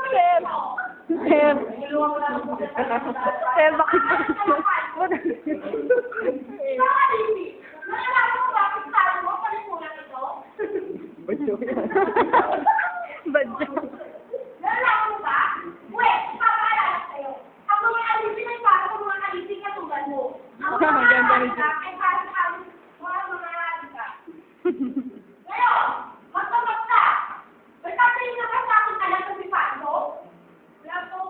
Sir! Sir! Sir, bakit ba? Badyo yan. Badyo. Nalala mo ba? Wait, papaalala sa'yo. Ang mga alising ay para sa mga alising na tulad mo. Ang mga alising ay para sa mga alising ka. Ngayon, magpapag ka. May sasayin na ka sa akin alam sa sipano? Wala po.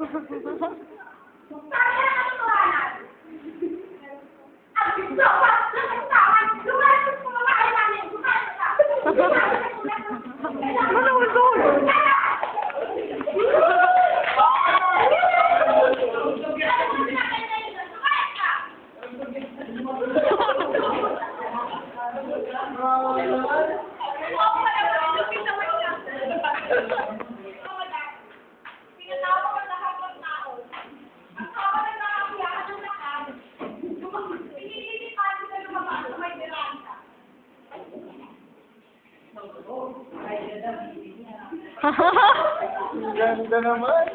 Sabi na katotohanan. Ang gusto pa, nakasawan, lumalas sa mga bahay namin. Lumalas ka. Ano mo doon? Ganda naman.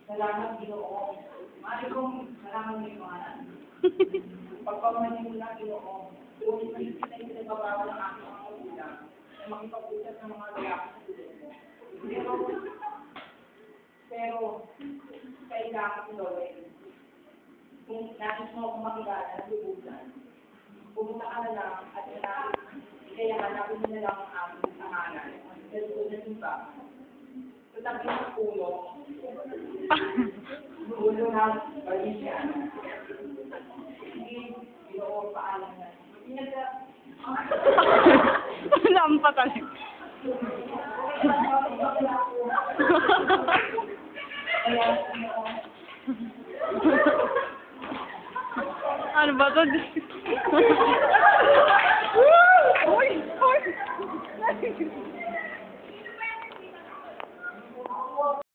Salamat, Ginoo. Mari kong salamat ng imanan. Pagpapamanin mo na, Ginoo. Kung hindi kita yung pinagbabawa ng aking mga ulang, na makipag-usap ng mga lalaki. Pero, kailangan ko gawin. Kung nais mo akong makilala ng lubusan, pumunta ka na lang at kaya hanapin mo na lang ang aming pangalan. Dahil kung nasimba, tatabi ng ulo, ulo ng balisya. Hindi, Ginoo, paalam na. Lampa talaga. Ano ba ito? Uy! Uy!